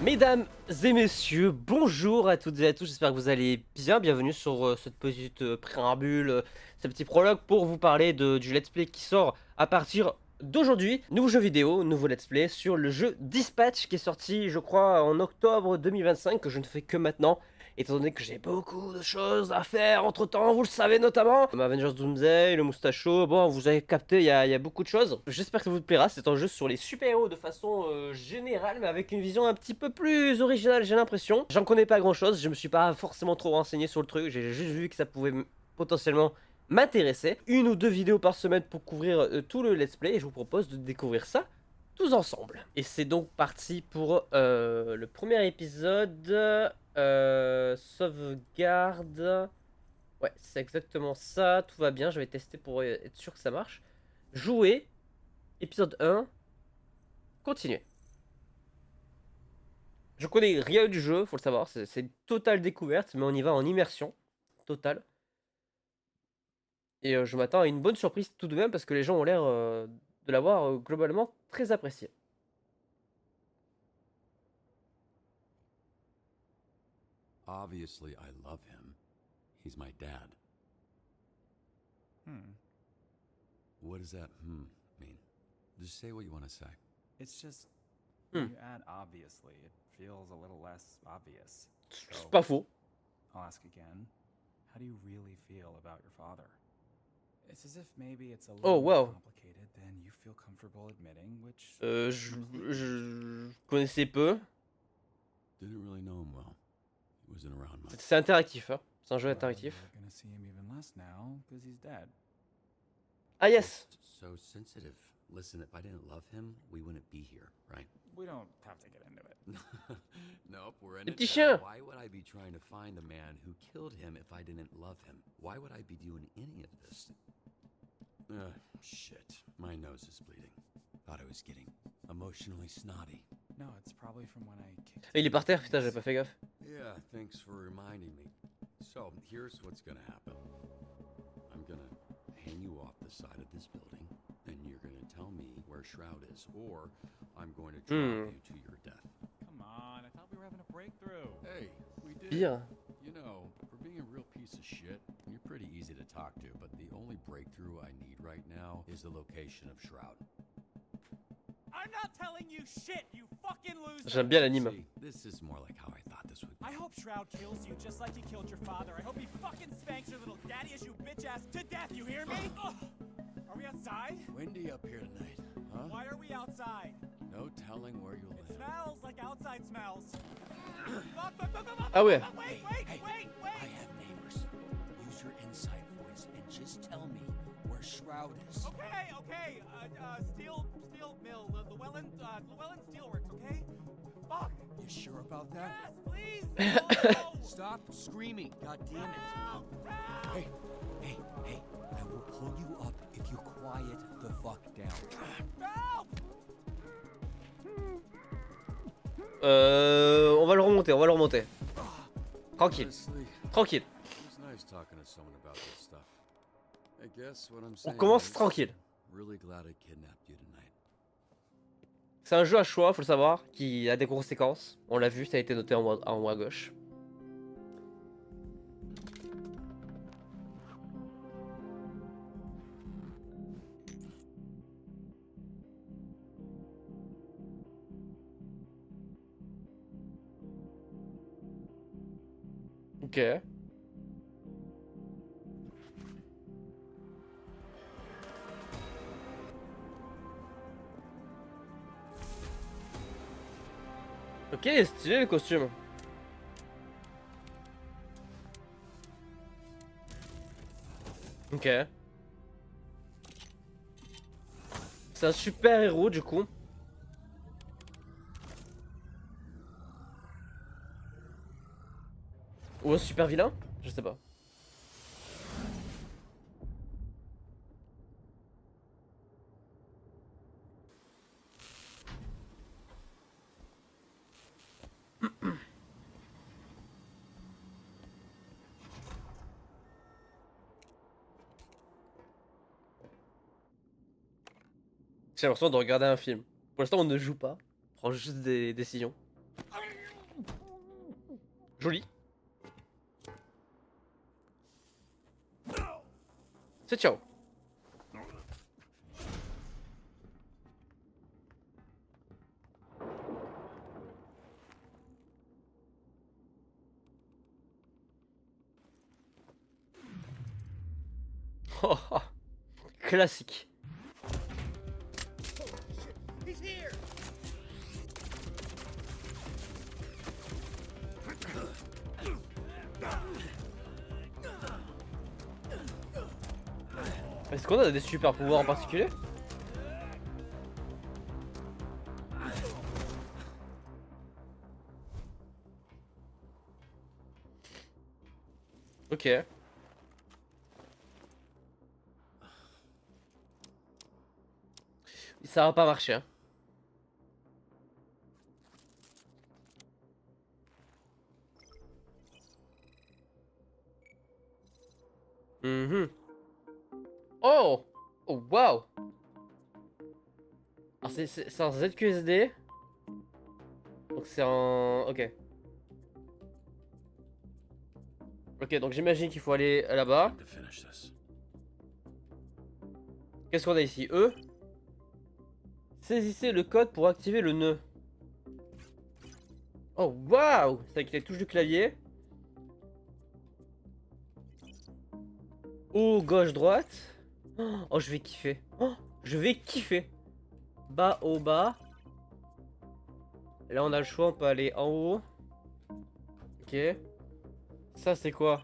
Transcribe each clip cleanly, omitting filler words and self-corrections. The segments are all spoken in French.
Mesdames et messieurs, bonjour à toutes et à tous, j'espère que vous allez bien. Bienvenue sur cette petite préambule, ce petit prologue pour vous parler du let's play qui sort à partir d'aujourd'hui. Nouveau jeu vidéo, nouveau let's play sur le jeu Dispatch qui est sorti, je crois, en octobre 2025, que je ne fais que maintenant. Étant donné que j'ai beaucoup de choses à faire entre temps, vous le savez notamment. Avengers Doomsday, le Moustacho, bon, vous avez capté, il y a beaucoup de choses. J'espère que ça vous plaira, c'est un jeu sur les super-héros de façon générale, mais avec une vision un petit peu plus originale, j'ai l'impression. J'en connais pas grand-chose, je me suis pas forcément trop renseigné sur le truc, j'ai juste vu que ça pouvait potentiellement m'intéresser. Une ou deux vidéos par semaine pour couvrir tout le let's play, et je vous propose de découvrir ça tous ensemble. Et c'est donc parti pour le premier épisode. Sauvegarde. Ouais, c'est exactement ça. Tout va bien. Je vais tester pour être sûr que ça marche. Jouer. Épisode 1. Continuer. Je connais rien du jeu, faut le savoir. C'est une totale découverte, mais on y va en immersion. Totale. Et je m'attends à une bonne surprise tout de même parce que les gens ont l'air de l'avoir globalement très apprécié. Obviously, I love him. He's my dad. What does that mean? Just say what you want to say. It's just, Hmm. when you add obviously, it feels a little less obvious. C'est pas faux. I'll ask again. How do you really feel about your father? It's as if maybe it's a little Oh, more wow. complicated than you feel comfortable admitting, which... Je connaissais peu. Didn't really know him well. He wasn't around much. C'est interactif, hein. C'est un jeu Well, interactif. you're gonna see him even less now, because he's dead. Ah yes. So sensitive. Listen, if I didn't love him, we wouldn't be here, right? We don't have to get into it. Nope, we're in Le it petit now. chien. Why would I be trying to find the man who killed him if I didn't love him? Why would I be doing any of this? Shit. My nose is bleeding. Thought I was getting emotionally snotty. No, it's probably from when I kicked Il est you par in terre, the putain, j'ai face. pas fait gaffe. Yeah, thanks for reminding me. So, here's what's gonna happen. I'm gonna hang you off the side of this building, and you're gonna tell me where Shroud is, or I'm going to drop you to your death. Come on, I thought we were having a breakthrough. Hey, we did. Pire. You know, for being a real piece of shit, you're pretty easy to talk to, but the only breakthrough I need right now is the location of Shroud. I'm not telling you shit, you fucking loser! J'aime bien l'anime. See, this is more like how I thought this would be. I hope Shroud kills you just like he killed your father. I hope he fucking spanks your little daddy issue bitch ass to death, you hear me? Ugh. Are we outside? Windy up here tonight, huh? Why are we outside? No telling where you'll It live. smells like outside smells. Fuck, fuck, fuck, fuck, fuck, Ah ouais. fuck, wait, wait, Hey, wait, I wait! have neighbors. Use your inside voice and just tell me where Shroud is. Okay, okay, steel mill, Llewellyn Steelworks, okay? Fuck! You sure about that? Yes, please! No! Stop screaming, god damn it. Help! Help! Hey, hey, I will pull you up if you quiet the fuck down. Help! On va le remonter, on va le remonter. Tranquille, Honestly, tranquille. it's nice talking to someone about this stuff. I guess what I'm On saying commence is, tranquille. really glad I kidnapped you tonight. C'est un jeu à choix, faut le savoir, qui a des conséquences. On l'a vu, ça a été noté en haut à gauche. Ok. Ok, stylé le costume. Ok. C'est un super héros du coup. Ou un super vilain? Je sais pas. J'ai l'impression de regarder un film. Pour l'instant, on ne joue pas. On prend juste des décisions. Joli. C'est ciao. Oh, oh. Classique. Est-ce qu'on a des super pouvoirs en particulier? Ok. Ça va pas marcher. Hein. Mhm. Oh! Oh, waouh! Alors c'est un ZQSD. Donc c'est un... Ok. Ok, donc j'imagine qu'il faut aller là-bas. Time to finish this. Qu'est-ce qu'on a ici? E. Saisissez le code pour activer le nœud. Oh, waouh! C'est avec les touches du clavier. Haut, gauche, droite. Oh, je vais kiffer. Oh, je vais kiffer. Bas, haut, bas. Là, on a le choix. On peut aller en haut. Ok. Ça, c'est quoi?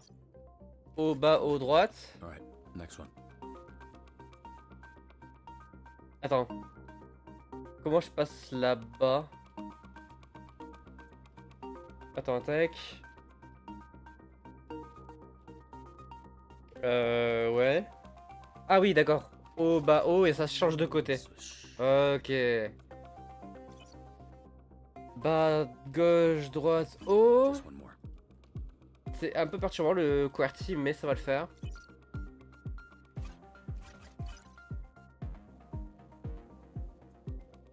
Haut, bas, haut, droite. All right, next one. Attends. Comment je passe là-bas? Attends, tac. Ouais. Ah oui, d'accord. Haut, bas, haut, et ça change de côté. Swish. Ok. Bas, gauche, droite, haut. Just one more. C'est un peu perturbant le QWERTY, mais ça va le faire.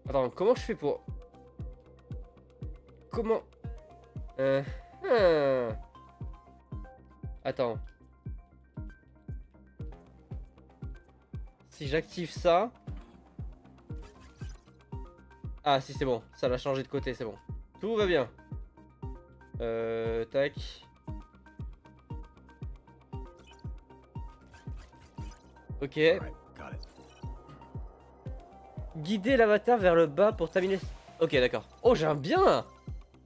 Attends, comment je fais pour... Comment... hum. Attends. Si j'active ça... Ah si c'est bon, ça l'a changé de côté, c'est bon. Tout va bien. Tac. Ok. All right, got it. Guider l'avatar vers le bas pour terminer. Ok, d'accord. Oh, j'ai un bien.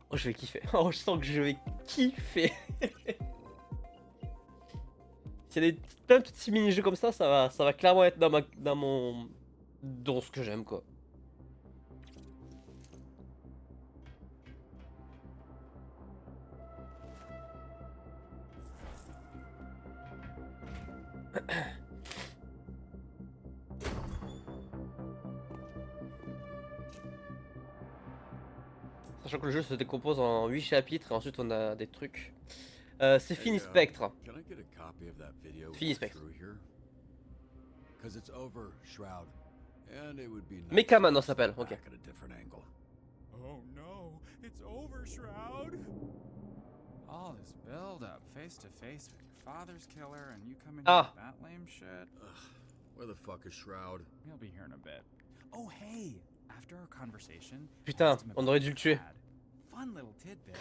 Oh, je vais kiffer. Oh, je sens que je vais kiffer. S'il y a plein de petits mini-jeux comme ça va clairement être dans ce que j'aime, quoi. Sachant que le jeu se décompose en 8 chapitres et ensuite on a des trucs. C'est fini Spectre. Can I get a copy of that video Fini with Spectre. Drew here? 'Cause it's over, Shroud. And it would be nice Mecha to Man, on see s'appelle, it ok. back at a different angle. Oh no, it's over, Shroud. All this build up face to face with your father's killer, and you come in Ah. here with that lame shit. Where the fuck is Shroud? He'll be here in a bit. Oh hey, after our conversation, I Putain, asked him on about aurait dû your le tuer. dad. Fun little tidbit.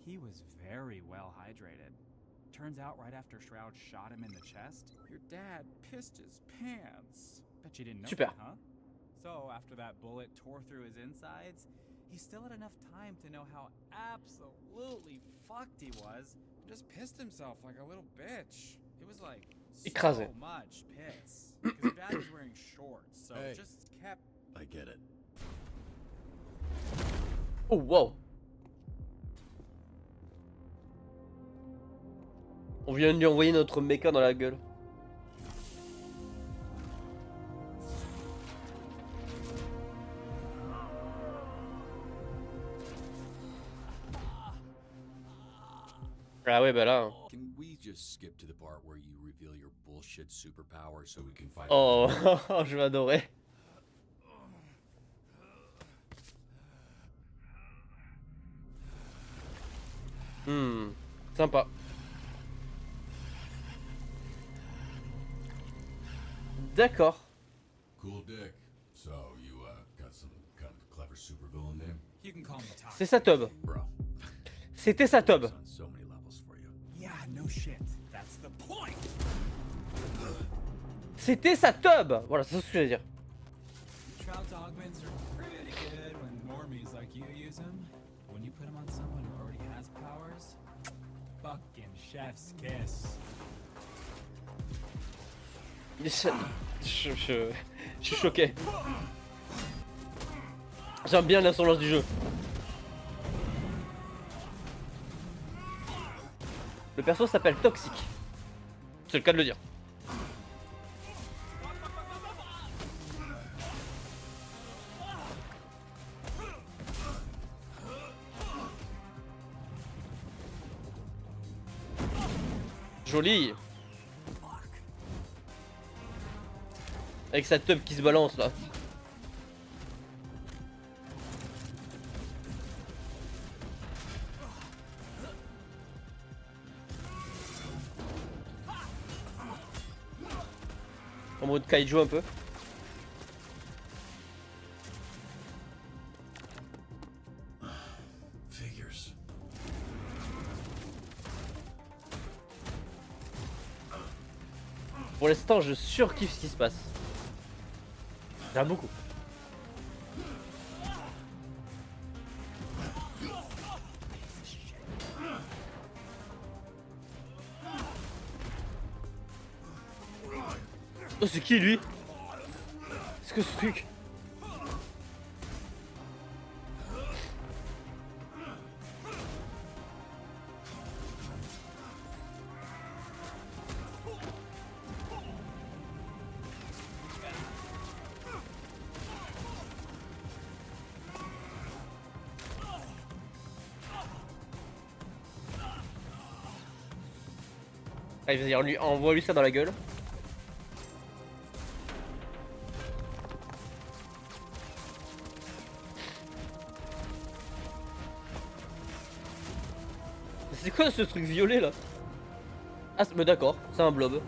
He was very well hydrated. Turns out right after Shroud shot him in the chest, your dad pissed his pants. Bet you didn't know Super. that, huh? So after that bullet tore through his insides, he still had enough time to know how absolutely fucked he was, and just pissed himself like a little bitch. It was like Écrasé. so much piss. Because your dad was wearing shorts, so Hey. it just kept. I get it. Oh wow. On vient de lui envoyer notre mecha dans la gueule. Ah ouais bah là. Can we just skip to the part where you reveal your bullshit superpower so we can fight? Oh, je vais adorer. Hmm. Sympa. D'accord. Cool dick. So, you, got some kind of clever supervillain name? You can call me Toxic. C'est sa tub. Bro, C'était sa tub. it's on so many levels for you. Yeah, no shit. That's the point. C'était sa tub. Voilà, c'est ce que je voulais dire. Trout's augments are pretty good when normies like you use them. When you put them on someone who already has powers, fucking chef's kiss. Je suis choqué. J'aime bien l'insolence du jeu. Le perso s'appelle Toxic. C'est le cas de le dire. Joli. Avec sa tub qui se balance là. En mode kaiju un peu. Figures. Pour l'instant, je surkiffe ce qui se passe. J'aime beaucoup. Oh, c'est qui lui? Qu'est-ce que ce truc? Allez, vas-y, envoie-lui ça dans la gueule. C'est quoi ce truc violet là? Ah, mais d'accord, c'est un blob.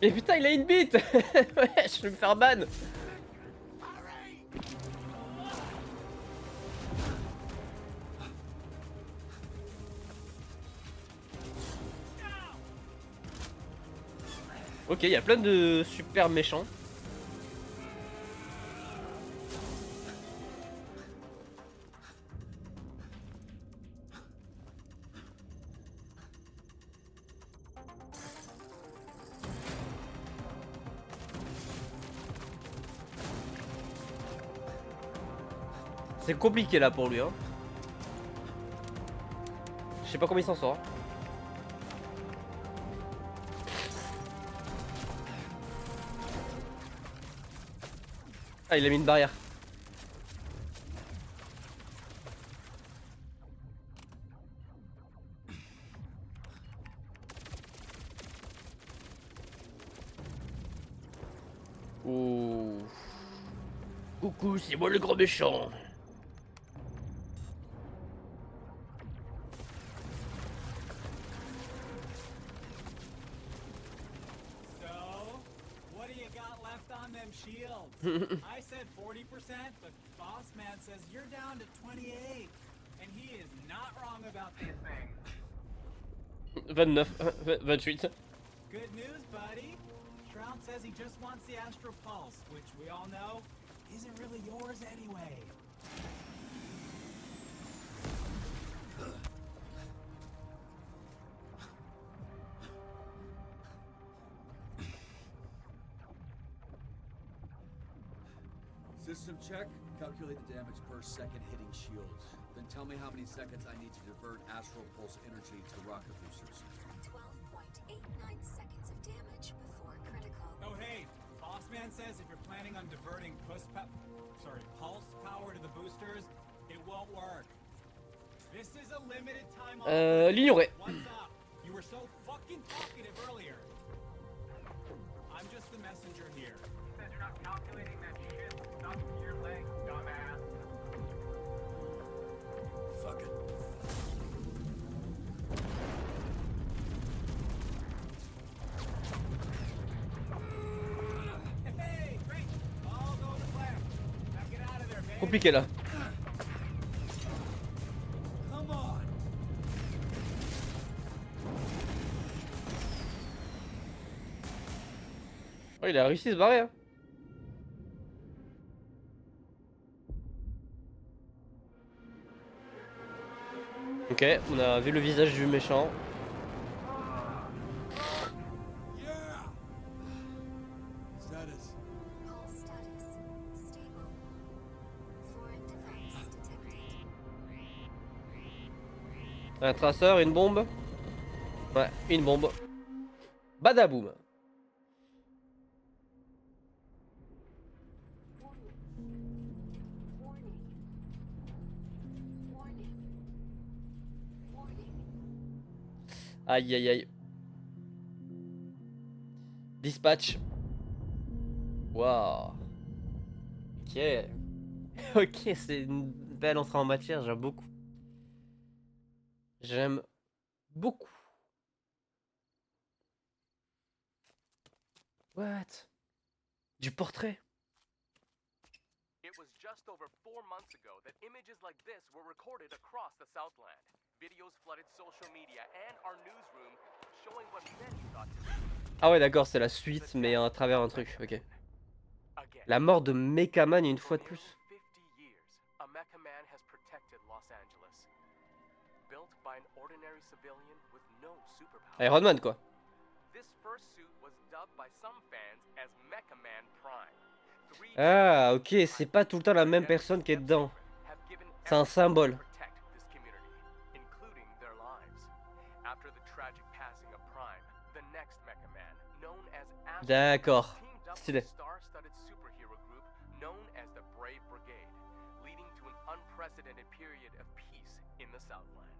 Mais putain, il a une bite. Ouais, je vais me faire ban. Ok, il y a plein de super méchants. C'est compliqué là pour lui, hein. Je sais pas comment il s'en sort. Ah, il a mis une barrière. Ouh. Coucou, c'est moi le grand méchant. So, what do you got left on them shields? I said 40%, but Boss Man says you're down to 28. And he is not wrong about these things. 29, 28. Good news, buddy. Shroud says he just wants the Astral Pulse, which we all know isn't really yours anyway. System check. Calculate the damage per second hitting shields. Then tell me how many seconds I need to divert astral pulse energy to rocket boosters. 12.89 seconds of damage before critical. Oh hey, Boss Man says if you're planning on diverting pulse power to the boosters, it won't work. This is a limited time offer. L'ignorer. What's up? You were so fucking talkative earlier. I'm just the messenger here. Said you're not calculating that shit stuck to your leg, dumbass. compliqué là. Come on. Oh, il a réussi à se barrer. Hein. Ok, on a vu le visage du méchant. Yeah. Status. Pulse status stable. Foreign device detected. Un traceur, une bombe. Ouais, une bombe. Badaboum. Warning. Warning. Warning. Aïe aïe aïe. Dispatch. Waouh. Ok. Ok, c'est une belle entrée en matière, j'aime beaucoup. J'aime beaucoup. What? Du portrait? It was just over 4 months ago that images like this were recorded across the Southland. Videos flooded social media and our newsroom, showing what many thought to be Ah ouais d'accord, c'est la suite mais à travers un truc, ok. again. La mort de Mechaman une fois de For nearly plus. 50 years, a Mecha Man has protected Los Angeles. Built by an ordinary civilian with no superpowers. Iron Man quoi. This first suit was dubbed by some fans as Mecha Man Prime. Ah ok, c'est pas tout le temps la même personne qui est dedans. C'est un symbole. D'accord. Stylé. Star-studded superhero group known as the Brave Brigade, leading to an unprecedented period of peace in the Southland.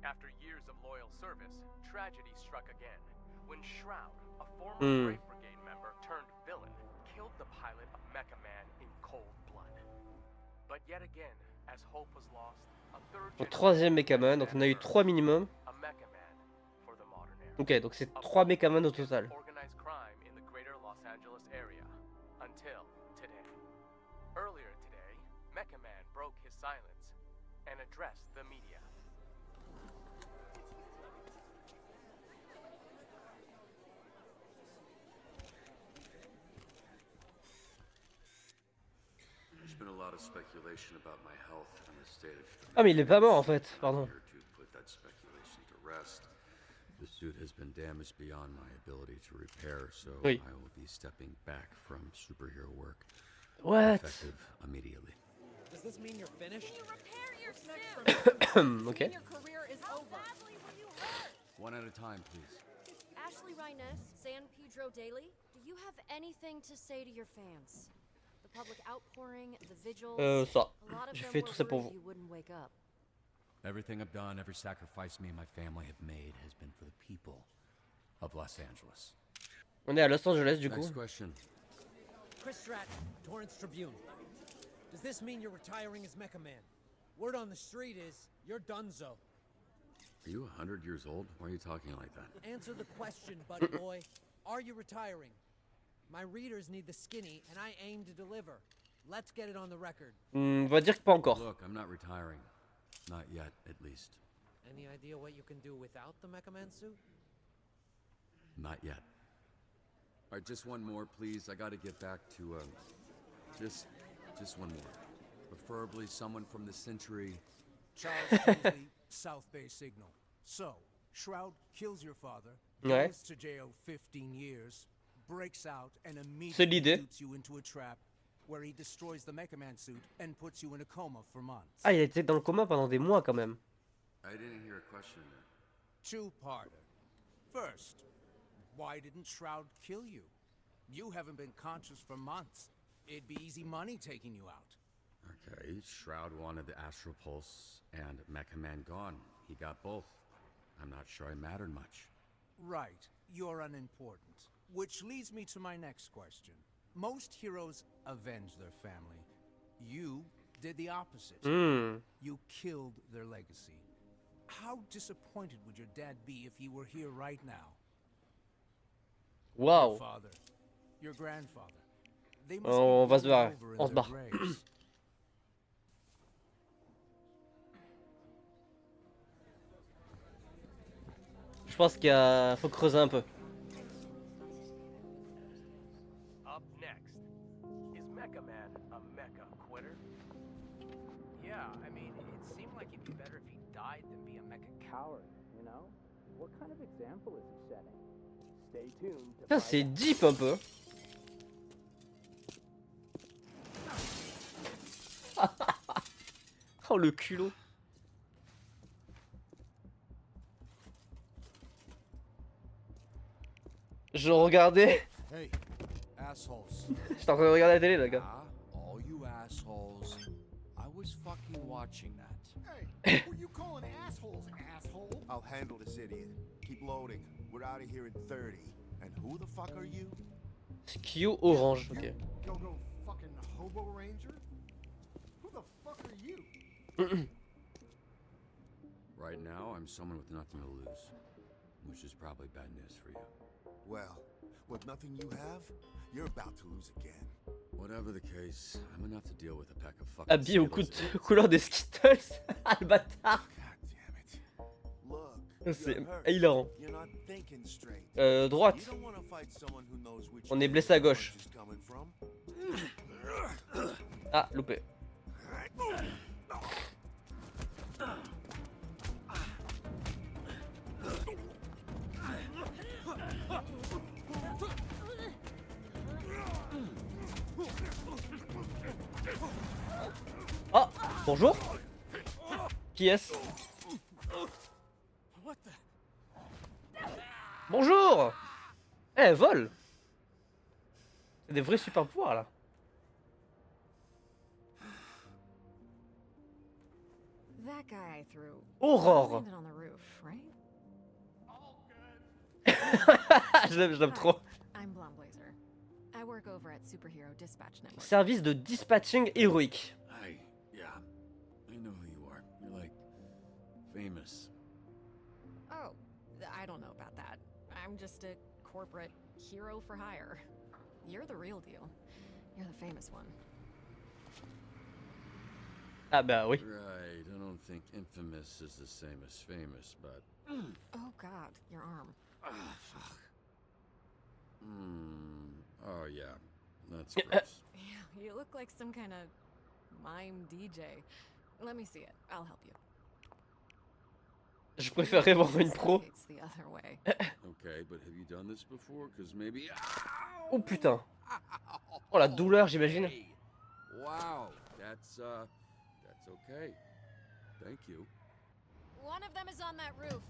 After years of loyal service, tragedy struck again when Shroud, a former Brave Brigade member turned villain, killed the pilot of Mecha Man in cold blood. But yet again, as hope was lost, a third Donc troisième generation Mechaman, donc on a eu 3 minimum. a Mecha Man for the modern era. Ok, donc c'est 3 Mechaman au total. Organized crime in the greater Los Angeles area until today. Earlier today, Mecha Man broke his silence and addressed the media. There's been a lot of speculation about my health and the state of Ah mais il est pas mort en fait, pardon. here to put that speculation to rest. The suit has been damaged beyond my ability to repair, so Oui. I will be stepping back from superhero work. What? Effective immediately. Does this mean you're finished? You repair your suit. Ok. Your career is How over. badly were you hurt? One at a time, please. Ashley Rhiness, San Pedro Daily. Do you have anything to say to your fans? The public outpouring, the vigils. Ça. A lot of J'ai them fait were tout ça pour worried vous. you wouldn't wake up. Everything I've done, every sacrifice me and my family have made has been for the people of Los Angeles. On est à Los Angeles du coup. Next question. Chris Stratton, Torrance Tribune. Does this mean you're retiring as Mecha Man? Word on the street is you're donezo. Are you 100 years old? Why are you talking like that? Answer the question, buddy boy. Are you retiring? My readers need the skinny, and I aim to deliver. Let's get it on the record. On va dire que pas encore. Look, I'm not retiring. Not yet, at least. Any idea what you can do without the Mecha Man suit? Not yet. All right, just one more, please. I gotta get back to, just one more. Preferably someone from the Century. Charles Kingsley, South Bay Signal. So, Shroud kills your father, Ouais. goes to jail 15 years, breaks out, and C'est immediately l'idée. shoots you into a trap where he destroys the Mecha Man suit and puts you in a coma for months. Ah, il a été dans le coma pendant des mois quand même. I didn't hear a question there. Two-parter. First, why didn't Shroud kill you? You haven't been conscious for months. It'd be easy money taking you out. Okay, Shroud wanted the Astral Pulse and Mecha Man gone. He got both. I'm not sure I mattered much. Right, you're unimportant. Which leads me to my next question. Most heroes avenge their family. You did the opposite. You killed their legacy. How disappointed would your dad be if he were here right now? Your Waouh. father, your grandfather. They must On be va se rolling barrer. over in On se their barre. graves. Je pense faut creuser un peu. Up next, is Mecha Man a mecha quitter? Yeah, I mean, it seemed like it'd be better if he died than be a mecha coward, you know? What kind of example is he setting? Stay tuned to Putain, c'est deep un peu. Oh le culot. Je regardais. Hey, assholes. J'étais en train de regarder la télé, les gars. All you assholes. I was fucking watching that. Hey, who you calling assholes, asshole? I'll handle this idiot. Keep loading. We're out of here in 30. And who the fuck are you? Skio orange, ok. Go fucking hobo ranger? Who the fuck are you? Right now, I'm someone with nothing to lose, which is probably bad news for you. Well, with nothing you have, you're about to lose again. Whatever the case, I'm enough to deal with a pack of fucking Habillé aux Skittles. couleurs des Skittles. Ah, le bâtard. God damn it. Look, C'est you're hurt. hilarant. You're not thinking straight. Droite. You don't want to fight someone who knows which On est way blessé à the gauche. punch is coming from. Ah, loupé. Oh, bonjour. Qui est-ce? Bonjour. Eh, elle vole. C'est des vrais super pouvoirs là. That guy I threw. Aurore. Landed on the roof, right? je l'aime trop. I'm Blonde Blazer. I work over at Superhero Dispatch Network. Service de dispatching héroïque. Hi, yeah, I know who you are. You're like famous. Oh, I don't know about that. I'm just a corporate hero for hire. You're the real deal. You're the famous one. Ah bah oui. Right, I don't think infamous is the same as famous, but... Oh god, your arm. Fuck. Oh yeah, that's gross. Yeah, you look like some kind of mime DJ. Let me see it. I'll help you. Je préférerais voir une pro. It's the other way. Okay, but have you done this before? Because maybe... Oh putain. Oh la douleur, j'imagine. Hey. Wow, that's okay. Thank you. One of them is on that roof.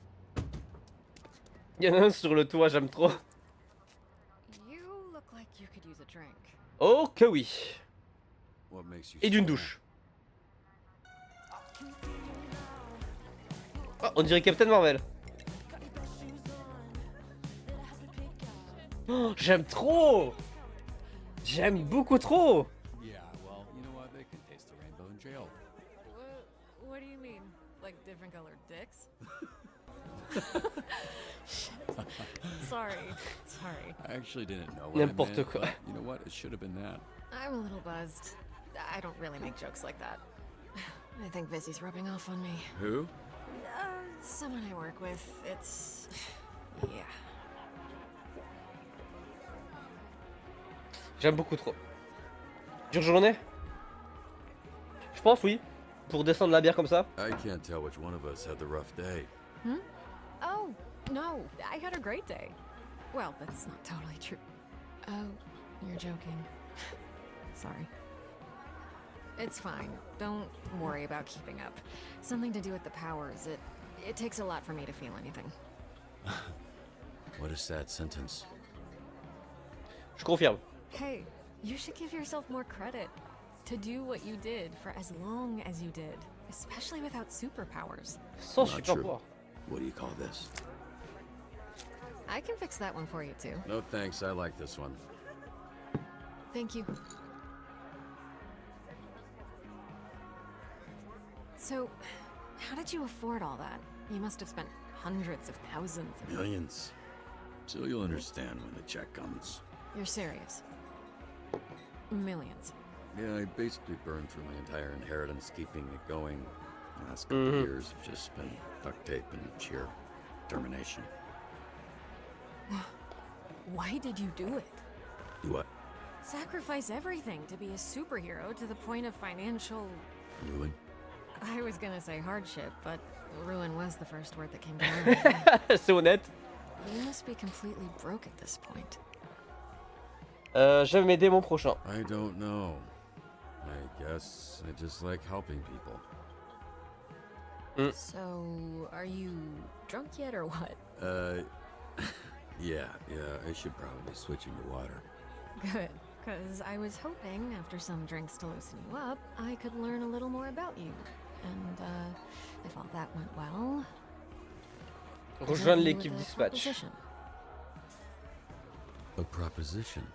Il y en a un sur le toit, j'aime trop. You look like you could use a drink. Oh que oui. What makes you Et d'une say douche. Oh, on dirait Captain Marvel. Oh, j'aime trop. J'aime beaucoup trop. Yeah, well, you know what? They can taste the rainbow in jail. What do you mean? Like different colored dicks? Sorry. I actually didn't know what I N'importe meant, quoi. but you know what? It should have been that. I'm a little buzzed. I don't really make jokes like that. I think Vizzy's rubbing off on me. Who? Someone I work with. It's... yeah. J'aime beaucoup trop. Dure journée? Je pense oui. Pour descendre la bière comme ça. I can't tell which one of us had the rough day. Oh, no. I had a great day. Well, that's not totally true. Oh, you're joking. Sorry. It's fine. Don't worry about keeping up. Something to do with the powers. It takes a lot for me to feel anything. What a sad sentence. Je confirme. Hey, you should give yourself more credit. To do what you did for as long as you did. Especially without superpowers. Sans Not super true. pouvoir. What do you call this? I can fix that one for you too. No thanks, I like this one. Thank you. So, how did you afford all that? You must have spent hundreds of thousands of... Millions. So you'll understand when the check comes. You're serious? Millions. Yeah, I basically burned through my entire inheritance keeping it going. The last couple of years have just been duct tape and sheer determination. Why did you do it? Do what? Sacrifice everything to be a superhero to the point of financial... Ruin? I was gonna say hardship, but ruin was the first word that came to mind. C'est honnête. You must be completely broke at this point. Je vais m'aider mon prochain. I don't know. I guess I just like helping people. So, are you drunk yet or what? Yeah, I should probably switch into water. Good, because I was hoping, after some drinks to loosen you up, I could learn a little more about you. And, if all that went well... Rejoindre l'équipe dispatch. Proposition. A proposition?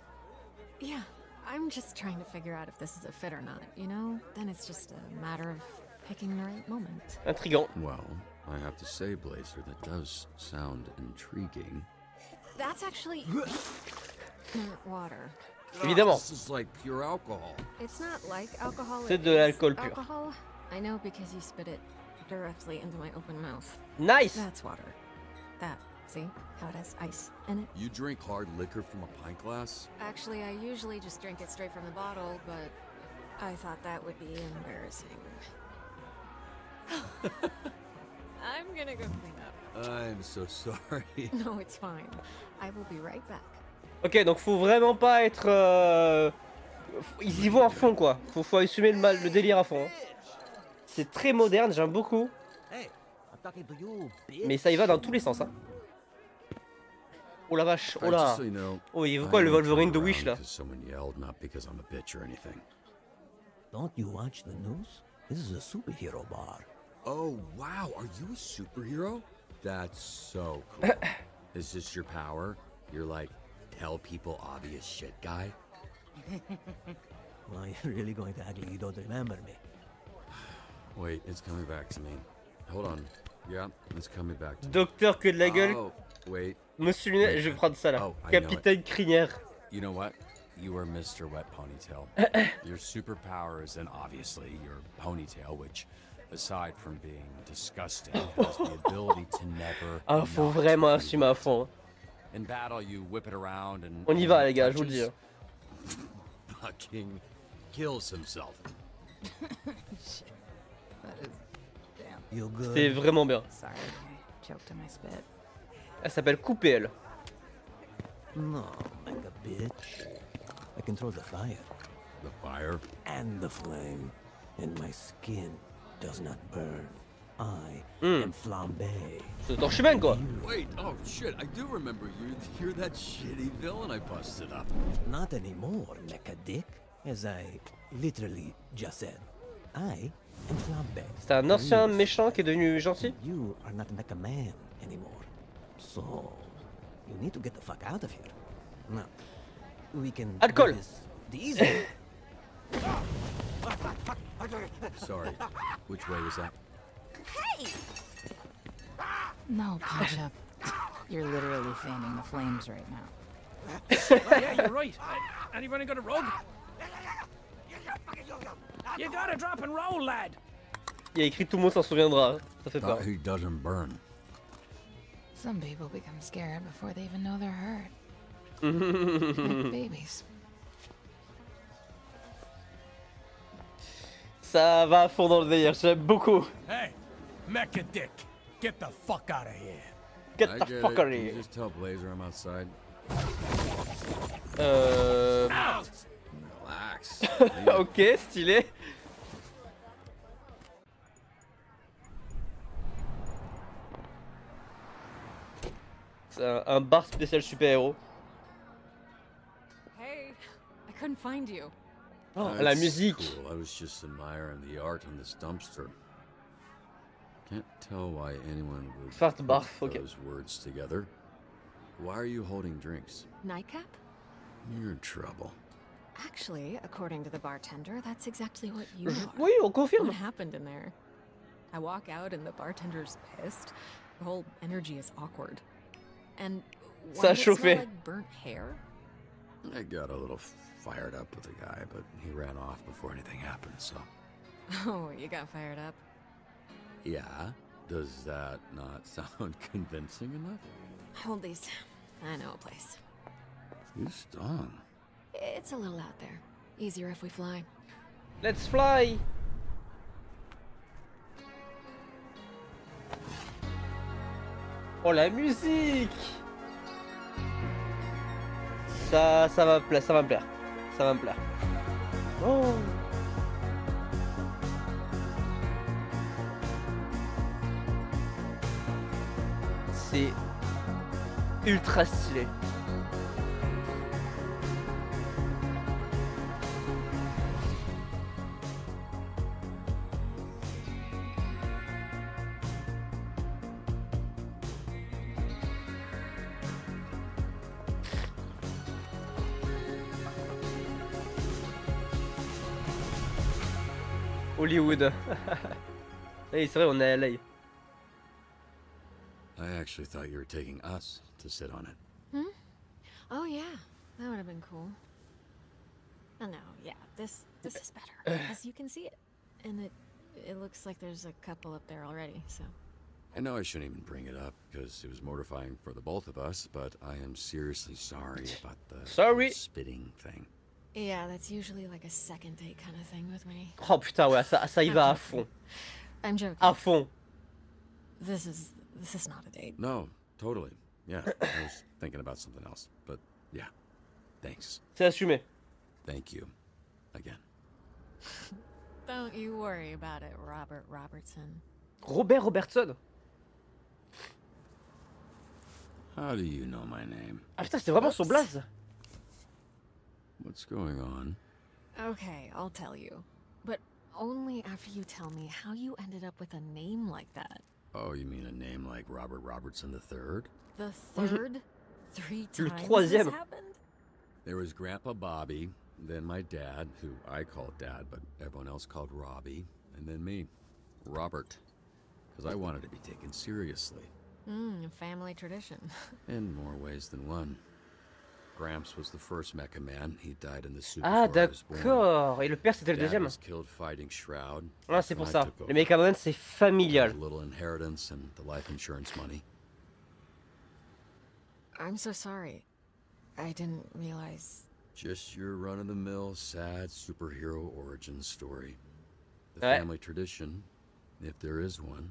Yeah, I'm just trying to figure out if this is a fit or not, you know? Then it's just a matter of picking the right moment. Intriguant. Well, I have to say, Blazer, that does sound intriguing. That's actually... water. Évidemment. This is like pure alcohol. It's not like alcohol. C'est it de is l'alcool pur. Alcohol? I know because you spit it directly into my open mouth. Nice. That's water. That. See how it has ice in it? You drink hard liquor from a pint glass? Actually, I usually just drink it straight from the bottle, but I thought that would be embarrassing. I'm gonna go clean up. I'm so sorry. No, it's fine. I will be right back. Ok, donc faut vraiment pas être... Ils y vont à fond quoi. Faut assumer le délire à fond. Hein. C'est très moderne, j'aime beaucoup. Mais ça y va dans tous les sens. Hein. Oh la vache, oh là. So you know, Oh, il veut quoi le Wolverine de Wish là? someone yelled, not because I'm a bitch or anything. Don't you watch the news? This is a superhero bar. Oh, wow, are you a superhero? That's so cool. Is this your power? You're like, tell people obvious shit guy? Well, you're really going to act like you don't remember me. Wait, it's coming back to me. Hold on. Yeah, it's coming back to me. Docteur que de la gueule. Oh, wait. Monsieur Lunettes, je vais prendre ça là. Oh, I know Capitaine Crinière. You know what? You are Mr. Wet Ponytail. Your superpower is then obviously your ponytail, which, aside from being disgusting, has the ability to never. Ah, faut not vraiment be assumer à fond. Hein. In battle, you whip it around and. On y va les gars, je vous le dis. Hein. Fucking kills himself. You good? C'était vraiment bien. Sorry, I choked on my spit. Elle s'appelle Coupé elle. No, like a bitch. I control the fire. The fire? And the flame. And my skin does not burn. I am Flambe. C'est torche humaine quoi. Wait, oh shit, I do remember you. You're that shitty villain I busted up. Not anymore, mecha dick. As I literally just said. I am Flambe. C'est un ancien méchant qui est devenu gentil. You are not Mecha Man anymore. So, you need to get the fuck out of here. Now, we can Alcool. do this the easy way. Sorry, which way was that? Hey! No, Punch Up. You're literally fanning the flames right now. Yeah, you're right. Anybody got a rug? You gotta drop and roll, lad. Il y a écrit tout le monde s'en souviendra. Ça fait peur. He doesn't burn. Some people become scared before they even know they're hurt. Like babies. Ça va à fond dans le délire, j'aime beaucoup. Hey, Mecha Dick, get the fuck out of here. Get I the get fuck it. out of You here. just tell Blazer I'm outside. Relax. Ok, stylé. C'est un bar spécial super-héros. Hey, I couldn't find you. Oh, That's la musique. Cool. I was just admiring the art on this dumpster. Can't tell why anyone would Fart put barf, ok. those words together. Why are you holding drinks? Nightcap? You're in trouble. Actually, according to the bartender, that's exactly what you are. Oui, on confirme. What happened in there? I walk out and the bartender's pissed. The whole energy is awkward. And Ça why a did it smell chauffé. like burnt hair? I got a little fired up with the guy, but he ran off before anything happened, so. Oh, you got fired up. Yeah? Does that not sound convincing enough? Hold these. I know a place. Houston. It's a little out there. Easier if we fly. Let's fly. Oh la musique. Ça va me plaire, ça va me plaire. Ça va me plaire. Oh. C'est ultra stylé. Hollywood. Hey, c'est vrai, on est à LA. I actually thought you were taking us to sit on it. Hmm? Oh yeah, that would have been cool. Oh no, yeah, this is better, as you can see it, and it looks like there's a couple up there already. So. I know I shouldn't even bring it up because it was mortifying for the both of us, but I am seriously sorry about the spitting thing. Yeah, that's usually like a second date kind of thing with me. Oh putain, ouais, ça y va à fond. I'm joking. À fond. This is not a date. No, totally. Yeah, I was thinking about something else, but yeah, thanks. C'est assumé. Thank you, again. Don't you worry about it, Robert Robertson. Robert Robertson. How do you know my name? Ah putain, c'est vraiment son blaze. What's going on? Okay, I'll tell you. But only after you tell me how you ended up with a name like that. Oh, you mean a name like Robert Robertson III? The third? 3 Le times troisième. this happened? There was Grandpa Bobby, then my dad, who I called Dad, but everyone else called Robbie, and then me, Robert, because I wanted to be taken seriously. Family tradition. In more ways than one. Gramps was the first Mecha Man. He died in the suit Ah before I was born. d'accord. Et le père c'était le Dad deuxième. was killed fighting Shroud. Ah c'est and pour I ça. took over. Le Mecha Man c'est familial. A little inheritance and the life insurance money. I'm so sorry. I didn't realize. Just your run-of-the-mill sad superhero origin story. The Ouais. family tradition, if there is one,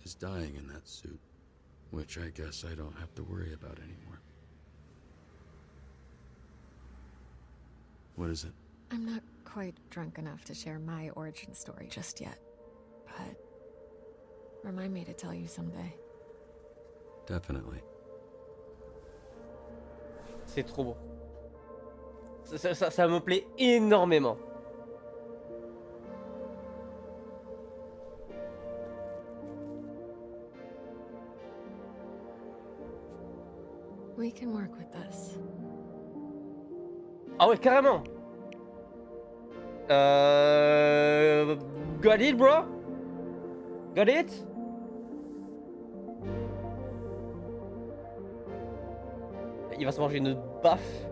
is dying in that suit, which I guess I don't have to worry about anymore. What is it? I'm not quite drunk enough to share my origin story just yet. But remind me to tell you someday. Definitely. C'est trop beau. Ça me plaît énormément. We can work with this. Ah ouais, carrément. Got it, bro? Got it? Il va se manger une baffe.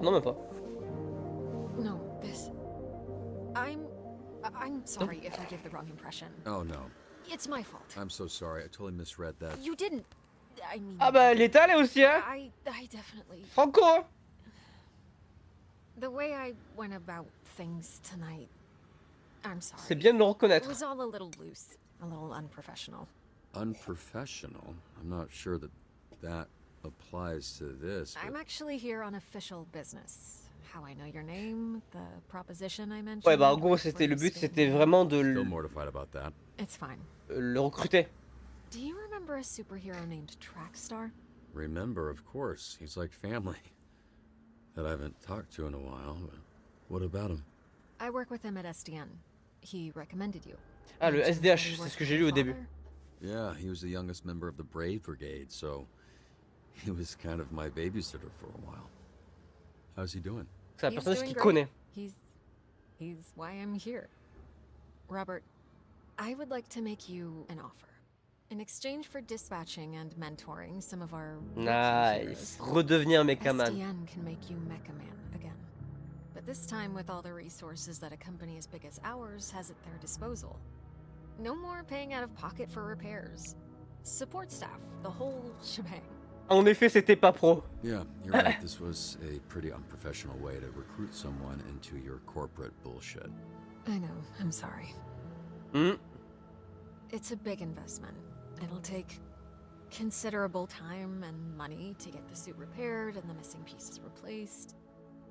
Non, même pas. No, this. I'm sorry if I give the wrong impression. Oh no. It's my fault. I'm so sorry. I totally misread that. You didn't. I mean. Ah bah, elle est allée aussi, hein? I definitely. Franco, hein? The way I went about things tonight. I'm sorry. C'est bien de le It reconnaître. was all a little loose, a little unprofessional. Unprofessional? I'm not sure that applies to this. I'm actually here on official business. How I know your name, the proposition I mentioned. Ouais, bah en gros, c'était le but, c'était vraiment de Still mortified about that. It's fine. le recruter. Do you remember a superhero named Trackstar? Remember, of course. He's like family. That I haven't talked to in a while, but what about him? I work with him at SDN. He recommended you. Ah, le Mentioned how SDH, you c'est worked ce que with j'ai your lu au début. father. Yeah, he was the youngest member of the Brave Brigade, so he was kind of my babysitter for a while. How's he doing? C'est un He's personnage doing qu'il great. connaît. He's why I'm here. Robert, I would like to make you an offer. In exchange for dispatching and mentoring some of our rookie Nice. heroes, Redevenir Mecha Man. SDN can make you Mecha Man again. But this time with all the resources that a company as big as ours has at their disposal. No more paying out of pocket for repairs. Support staff, the whole shebang. En effet, c'était pas pro. Yeah, you're right. This was a pretty unprofessional way to recruit someone into your corporate bullshit. I know, I'm sorry. Hmm. It's a big investment. It'll take considerable time and money to get the suit repaired and the missing pieces replaced.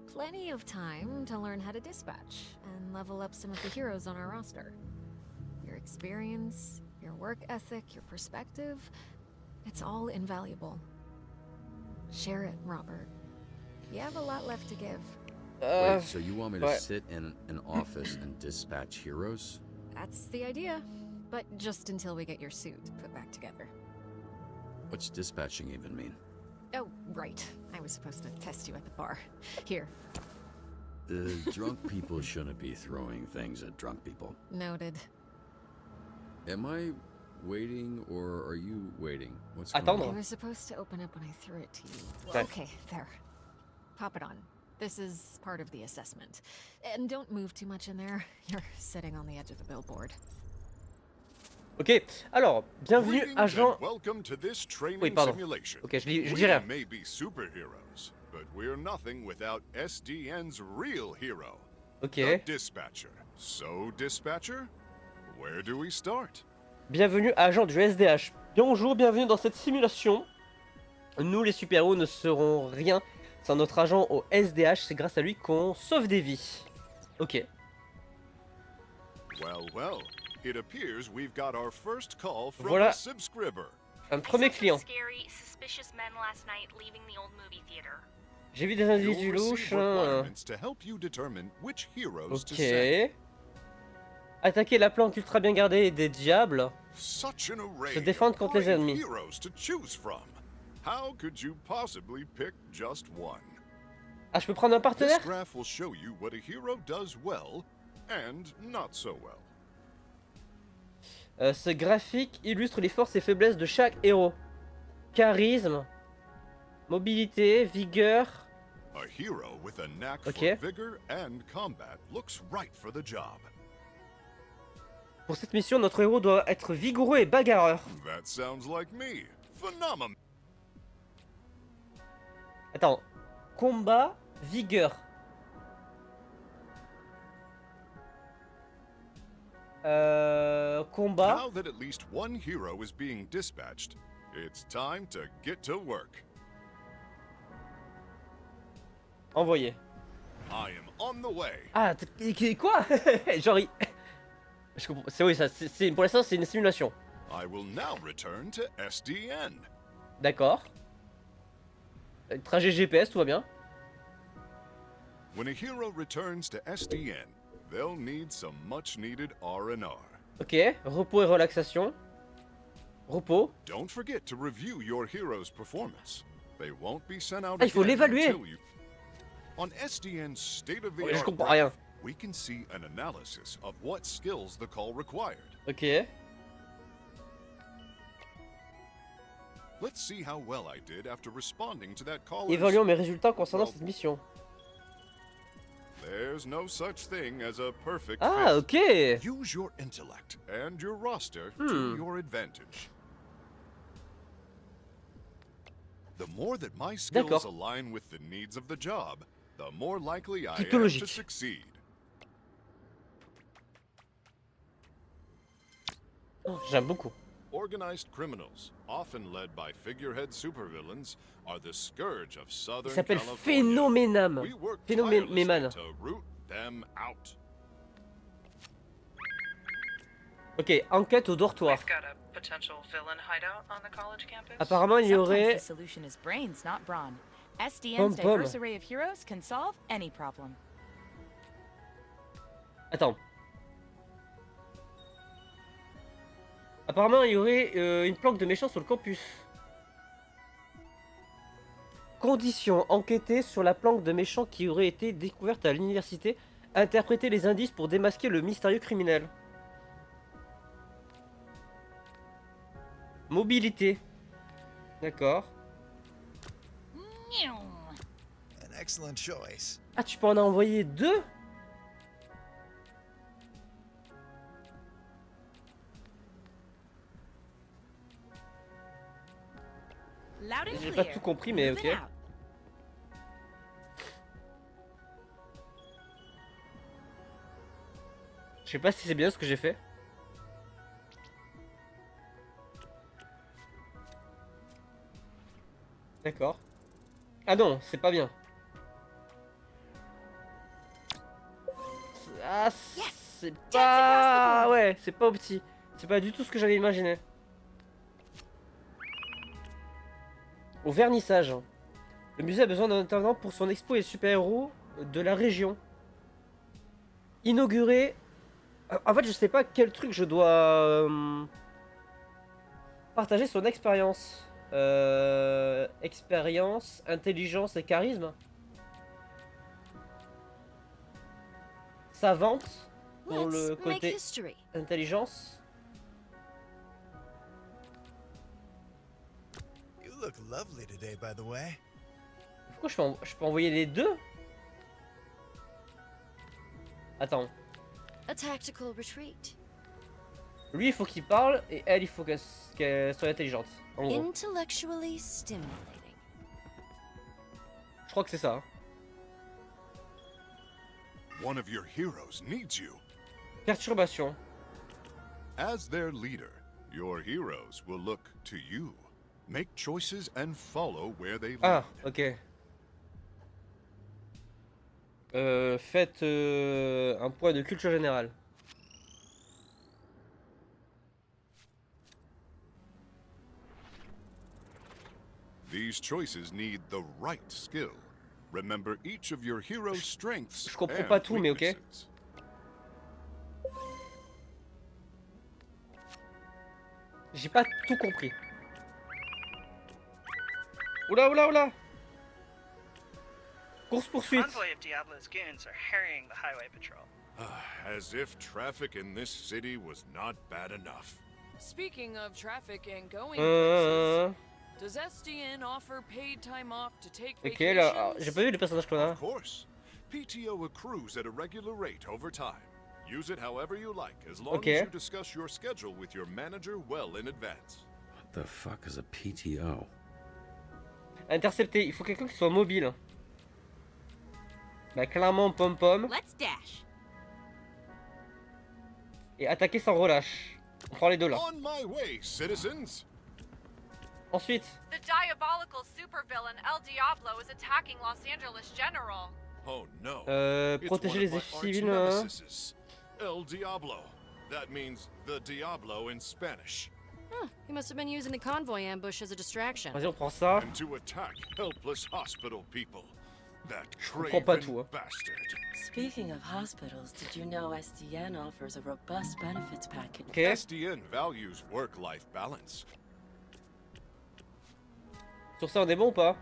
Plenty of time to learn how to dispatch and level up some of the heroes on our roster. Your experience, your work ethic, your perspective, it's all invaluable. Share it, Robert. You have a lot left to give. Wait, so you want me to sit in an office and dispatch heroes? That's the idea. But just until we get your suit put back together. What's dispatching even mean? Oh, right. I was supposed to test you at the bar. Here. Drunk people shouldn't be throwing things at drunk people. Noted. Am I waiting or are you waiting? What's going on? I was supposed to open up when I threw it to you. Okay. Okay, there. Pop it on. This is part of the assessment. And don't move too much in there. You're sitting on the edge of the billboard. Ok, alors, bienvenue, Greetings agent... and welcome to this training Oui, pardon. simulation. Ok, je dis We rien. may be superheroes, but we're nothing without SDN's real hero, Ok. the Dispatcher. So, Dispatcher, where do we start? Bienvenue, agent du SDH. Bonjour, bienvenue dans cette simulation. Nous, les super-héros, ne serons rien sans notre agent au SDH. C'est grâce à lui qu'on sauve des vies. Ok. Well, it appears we've got our first call from Voilà. a subscriber. Un premier client. Scary, suspicious men last night leaving the old movie theater. J'ai vu des individus You'll louches. receive Hein. requirements to help you determine which heroes to send. Ok. Attaquer la planque ultra bien gardée des diables. Such an array Se défendre of contre les great ennemis. heroes to choose from. How could you possibly pick just one? Ah, je peux prendre un This partenaire? graph will show you what a hero does well and not so well. Ce graphique illustre les forces et faiblesses de chaque héros. Charisme, mobilité, vigueur. A hero with a knack Ok. for vigor and combat looks right for the job. Pour cette mission, notre héros doit être vigoureux et bagarreur. That sounds like me. Phenomenal. Attends. Combat, vigueur. Combat. Now that at least one hero is being dispatched, it's time to get to work. Envoyé. I am on the way. Ah, quoi? Genre, je comprends. C'est oui, ça. Pour l'instant, c'est une simulation. I will now return to SDN. D'accord. Trajet GPS, tout va bien. When a hero returns to SDN, they'll need some much-needed R&R. Ok. Repos et relaxation. Repos. Don't forget to review your hero's performance. They won't be sent out Ah, il faut again l'évaluer. until you... On SDN's state-of-the-art Je comprends graph, rien. we can see an analysis of what skills the call required. Ok. Let's see how well I did after responding to that call. Évaluons mes résultats concernant cette mission. There's no such thing as a perfect Ah, fit. ok. Use your intellect and your roster to your advantage. The more that my skills align with the needs of the job, the more likely I am to succeed. Oh, j'aime beaucoup. Organized criminals, often led by figurehead supervillains, are the scourge of Il Southern s'appelle California. Phénoménam. We work Phénoméman. tirelessly to root them out. Ok, enquête au dortoir. Got a potential villain hideout on the college campus. Apparemment, il y aurait... Sometimes the solution is brains, not brawn. SDN's Pom pom. diverse array of heroes can solve any problem. Attends. Apparemment, il y aurait une planque de méchants sur le campus. Condition, enquêter sur la planque de méchants qui aurait été découverte à l'université. Interpréter les indices pour démasquer le mystérieux criminel. Mobilité. D'accord. An excellent choice. Ah, tu peux en envoyer deux? Loud and J'ai pas clear. tout compris, mais Moving ok. out. Je sais pas si c'est bien ce que j'ai fait. D'accord. Ah non, c'est pas bien. Ah, c'est pas... Ouais, c'est pas opti. C'est pas du tout ce que j'avais imaginé. Au vernissage. Le musée a besoin d'un intervenant pour son expo et super-héros de la région. Inauguré... En fait, je sais pas quel truc je dois... partager son expérience. Expérience, intelligence et charisme. Savante pour le côté intelligence. You look lovely today, by the way. Pourquoi je peux envoyer les deux? Attends. A tactical retreat. Lui, il faut qu'il parle et elle, il faut qu'elle soit intelligente. En gros. Intellectually stimulating. Je crois que c'est ça. Hein. One of your heroes needs you. Perturbation. As their leader, your heroes will look to you. Make choices and follow where they lead. Ah, ok. Faites un point de culture générale. These choices need the right skill. Remember each of your hero's strengths. Je comprends pas tout, mais ok. J'ai pas tout compris. Oula, oula, oula. Course poursuite. Convoy of Diablo's goons are harrying the highway patrol. As if traffic in this city was not bad enough. Speaking of traffic and going places, does SDN offer paid time off to take Ok, vacations? là, j'ai pas vu les personnages qu'on a. Of course. PTO accrues at a regular rate over time. Use it however you like, as long as you discuss your schedule with your manager well in advance. What the fuck is a PTO? Intercepter, il faut quelqu'un qui soit mobile. Bah clairement pom-pom. Let's dash. Et attaquer sans relâche. On prend les deux là. On my way, citizens. Ensuite. The diabolical supervillain El Diablo is attacking Los Angeles General. Oh no. Protéger les civils. El Diablo. That means the Diablo in Spanish. Huh, he must have been using the convoy ambush as a distraction. Vas-y, on prend ça. And to attack helpless hospital people. That Je comprends pas craven tout. Hein. bastard. Speaking of hospitals, did you know SDN offers a robust benefits package? Okay. SDN values work-life balance. Sur ça, on est bon ou pas?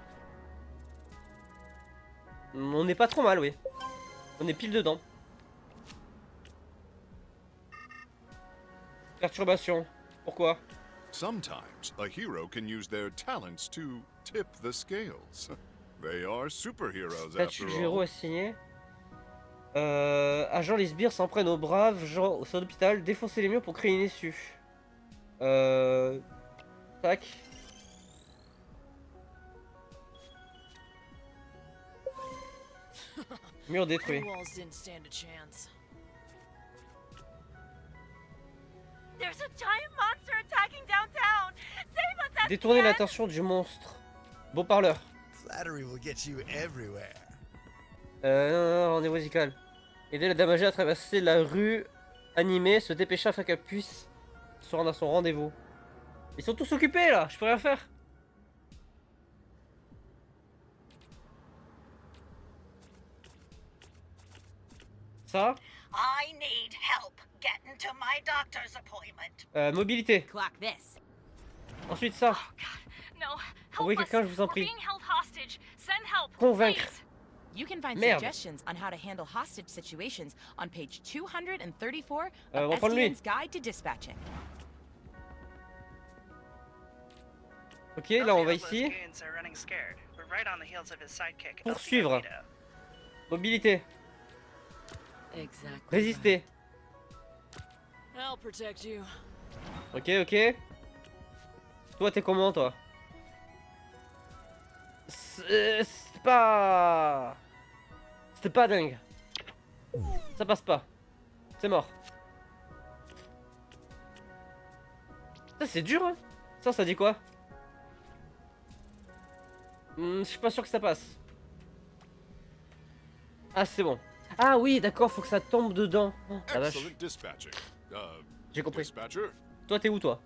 On est pas trop mal, oui. On est pile dedans. Perturbation. Pourquoi? Sometimes a hero can use their talents to tip the scales. They are superheroes Statut after du héros all. assigné. Agent les sbires s'en prennent aux braves gens au sein d'hôpital. Défoncer les murs pour créer une issue. Tac. Mur détruit. Walls didn't stand a chance. There's a giant monster attacking downtown. Save us, SDN! Détourner l'attention du monstre. Beau parleur. Flattery will get you everywhere. Non, rendez-vous musical. Aider la dame âgée à traverser la rue animée, se dépêcher afin qu'elle puisse se rendre à son rendez-vous. Ils sont tous occupés là, je peux rien faire. Ça. I need help getting to my doctor's appointment. Mobilité. Clock this. Ensuite ça. No, Envoyez help us. quelqu'un, je vous en We're prie. being held hostage. Send help. Convaincre. please. You can find Merde. suggestions on how to handle hostage situations on page 234 on of va prendre lui. SDN's Guide to Dispatching. Ok, là on va Diablo's ici. goons are running scared. We're right on the heels of his sidekick, El Poursuivre. Diablito. Mobilité. Exactly. Résister. I'll protect you. Ok, ok. Toi t'es comment toi? C'était pas... C'était pas dingue. Ça passe pas. C'est mort. Ça c'est dur hein. Ça dit quoi? Je suis pas sûr que ça passe. Ah c'est bon. Ah oui d'accord, faut que ça tombe dedans. Oh, la vache. J'ai compris. Toi t'es où toi?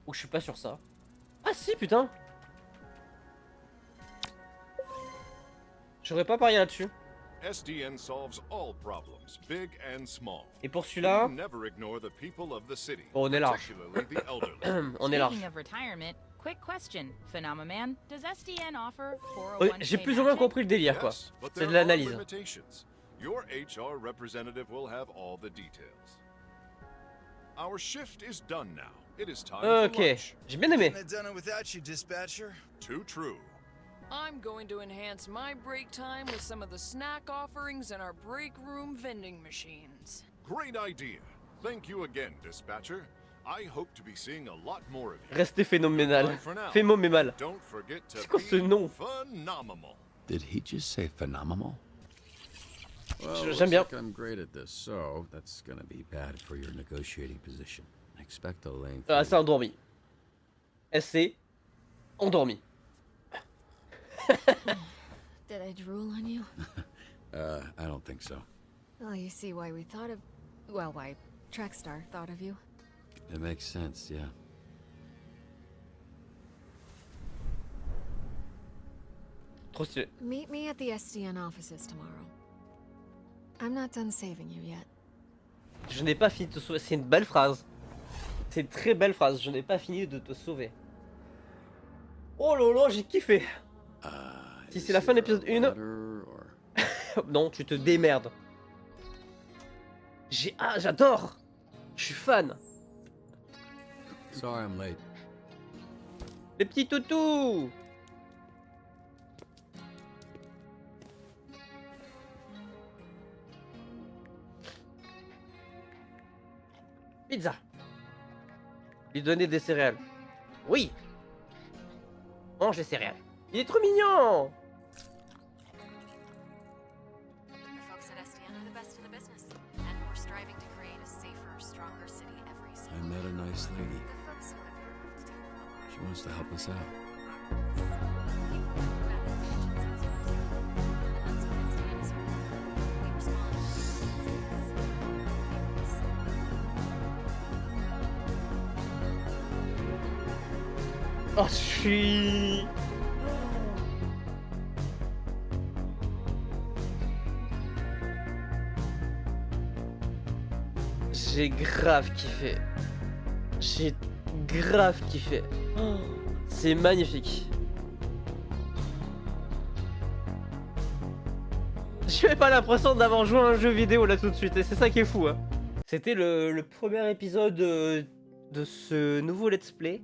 Oh je suis pas sur ça. Ah si putain. J'aurais pas parié là-dessus. SDN solves all problems, big and small. Et pour celui-là, Never ignore the people of the city, bon, on est large. particularly the elderly. On est large. Speaking of retirement, quick question, Phenomenon, does SDN offer J'ai plus ou moins compris le délire quoi. Yes, but C'est de there are l'analyse. limitations. Your HR representative will have all the details. Our shift is done now. It is time for Ok, lunch. j'ai bien aimé. Couldn't have done it without you, dispatcher. Too true. I'm going to enhance my break time with some of the snack offerings in our break room vending machines. Great idea. Thank you again, dispatcher. I hope to be seeing a lot more of you. Restez phénoménal. Phénoménal. Don't forget to C'est quoi ce be nom? phenomenal. Did he just say phenomenal? Well, J'aime bien. looks like I'm great at this, so that's gonna be bad for your negotiating position. Expect a lengthy... Ah c'est endormi. SC endormi. Did I drool on you? I don't think so. Well, you see why we thought of... Well, why Trackstar thought of you. It makes sense, yeah. Trop stylé. Meet me at the SDN offices tomorrow. I'm not done saving you yet. Je n'ai pas fini de te sauver. C'est une belle phrase. C'est une très belle phrase. Je n'ai pas fini de te sauver. Oh là là, j'ai kiffé. Si c'est la fin de l'épisode 1... non, tu te démerdes. J'adore. Je suis fan. Sorry I'm late. Les petits toutous. Pizza. Lui donner des céréales. Oui. Mange les céréales. Il est trop mignon. The folks at SDN are the best in the business, and we're striving to create a safer, stronger city every I single met a nice lady. The folks who live here deal with a lot. She wants to help us out. Oh, je suis... J'ai grave kiffé. J'ai grave kiffé. Oh, c'est magnifique. J'ai pas l'impression d'avoir joué à un jeu vidéo là tout de suite et c'est ça qui est fou. Hein. C'était le premier épisode de ce nouveau let's play.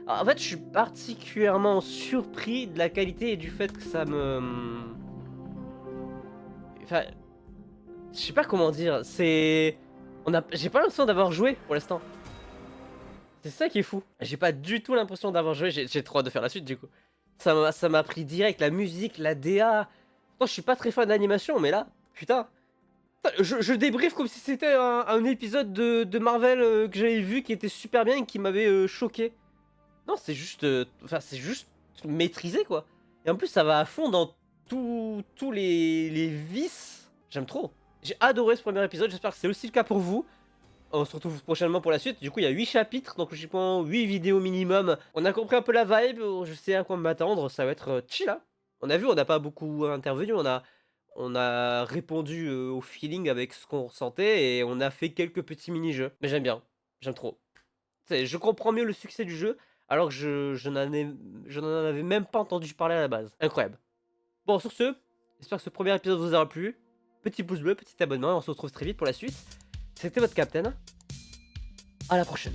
Alors, en fait je suis particulièrement surpris de la qualité et du fait que ça me... Enfin... Je sais pas comment dire, c'est... J'ai pas l'impression d'avoir joué pour l'instant. C'est ça qui est fou. J'ai pas du tout l'impression d'avoir joué, j'ai trop hâte de faire la suite du coup. Ça m'a pris direct, la musique, la DA... Moi je suis pas très fan d'animation mais là, putain... Je débriefe comme si c'était un épisode de Marvel que j'avais vu qui était super bien et qui m'avait choqué. Non, c'est juste... Enfin, c'est juste maîtrisé, quoi. Et en plus, ça va à fond dans tous les vices. J'aime trop. J'ai adoré ce premier épisode, j'espère que c'est aussi le cas pour vous. On se retrouve prochainement pour la suite. Du coup, il y a 8 chapitres, donc je pense 8 vidéos minimum. On a compris un peu la vibe, je sais à quoi m'attendre, ça va être chill, hein. On a vu, on n'a pas beaucoup intervenu, on a répondu au feeling avec ce qu'on ressentait et on a fait quelques petits mini-jeux. Mais j'aime bien, j'aime trop. Je comprends mieux le succès du jeu alors que je n'en avais même pas entendu parler à la base. Incroyable. Bon, sur ce, j'espère que ce premier épisode vous aura plu. Petit pouce bleu, petit abonnement, on se retrouve très vite pour la suite. C'était votre Captain. À la prochaine.